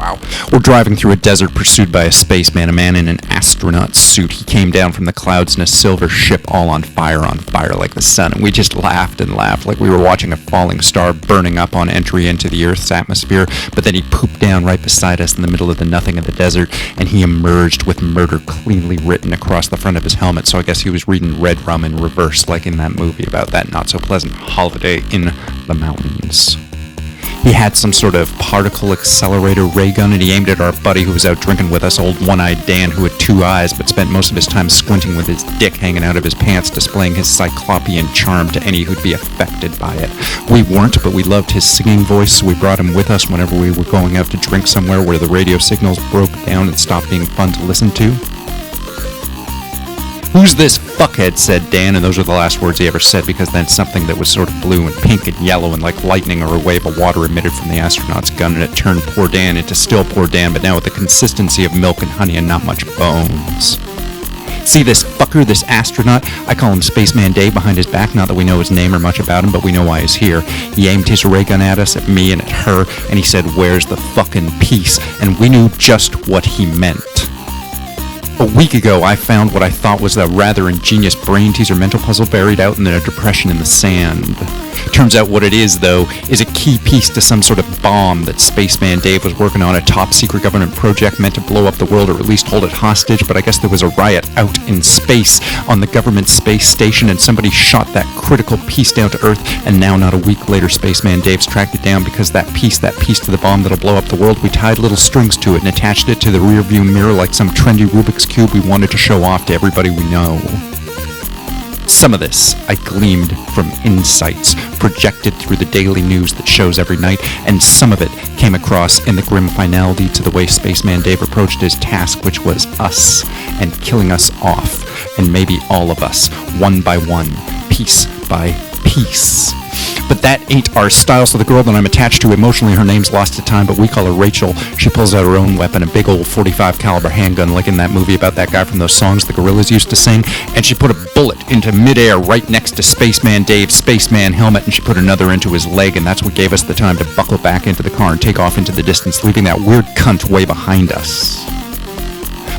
wow. We're driving through a desert pursued by a spaceman, a man in an astronaut suit. He came down from the clouds in a silver ship all on fire like the sun. And we just laughed and laughed like we were watching a falling star burning up on entry into the Earth's atmosphere. But then he pooped down right beside us in the middle of the nothing of the desert, and he emerged with murder cleanly written across the front of his helmet. So I guess he was reading Red Rum in reverse, like in that movie about that not-so-pleasant holiday in the mountains. He had some sort of particle accelerator ray gun, and he aimed at our buddy who was out drinking with us, old One-Eyed Dan, who had 2 eyes but spent most of his time squinting with his dick hanging out of his pants, displaying his cyclopean charm to any who'd be affected by it. We weren't, but we loved his singing voice, so we brought him with us whenever we were going out to drink somewhere where the radio signals broke down and stopped being fun to listen to. "Who's this fuckhead?" said Dan, and those were the last words he ever said, because then something that was sort of blue and pink and yellow and like lightning or a wave of water emitted from the astronaut's gun, and it turned poor Dan into still poor Dan, but now with the consistency of milk and honey and not much bones. "See this fucker, this astronaut? I call him Spaceman Dave behind his back, not that we know his name or much about him, but we know why he's here. He aimed his ray gun at us, at me and at her, and he said, 'Where's the fucking peace?' And we knew just what he meant. A week ago, I found what I thought was a rather ingenious brain teaser mental puzzle buried out in a depression in the sand. Turns out what it is, though, is a key piece to some sort of bomb that Spaceman Dave was working on, a top-secret government project meant to blow up the world or at least hold it hostage, but I guess there was a riot out in space on the government space station, and somebody shot that critical piece down to Earth, and now not a week later, Spaceman Dave's tracked it down because that piece to the bomb that'll blow up the world, we tied little strings to it and attached it to the rearview mirror like some trendy Rubik's Cube we wanted to show off to everybody we know. Some of this I gleaned from insights projected through the daily news that shows every night, and some of it came across in the grim finality to the way Spaceman Dave approached his task, which was us, and killing us off, and maybe all of us, one by one, piece by piece. But that ain't our style, so the girl that I'm attached to emotionally, her name's lost to time, but we call her Rachel. She pulls out her own weapon, a big old .45 caliber handgun, like in that movie about that guy from those songs the Gorillaz used to sing, and she put a bullet into midair right next to Spaceman Dave's spaceman helmet, and she put another into his leg, and that's what gave us the time to buckle back into the car and take off into the distance, leaving that weird cunt way behind us.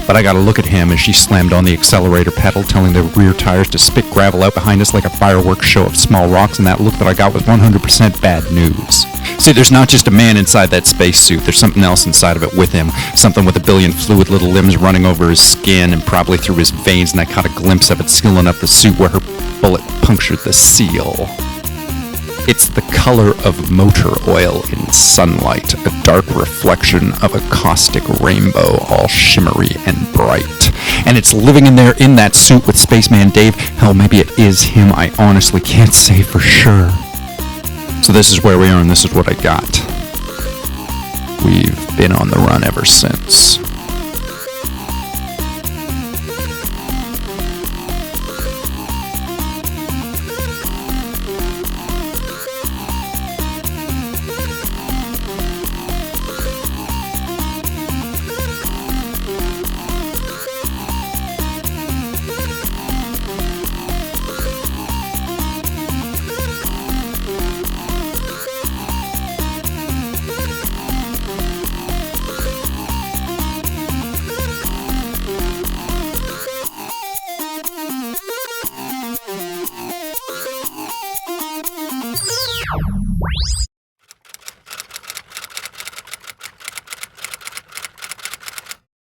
But I got a look at him as she slammed on the accelerator pedal, telling the rear tires to spit gravel out behind us like a fireworks show of small rocks, and that look that I got was 100% bad news. See, there's not just a man inside that spacesuit, there's something else inside of it with him, something with a billion fluid little limbs running over his skin and probably through his veins, and I caught a glimpse of it sealing up the suit where her bullet punctured the seal. It's the color of motor oil in sunlight, a dark reflection of a caustic rainbow, all shimmery and bright. And it's living in there in that suit with Spaceman Dave. Hell, maybe it is him. I honestly can't say for sure. So this is where we are, and this is what I got. We've been on the run ever since.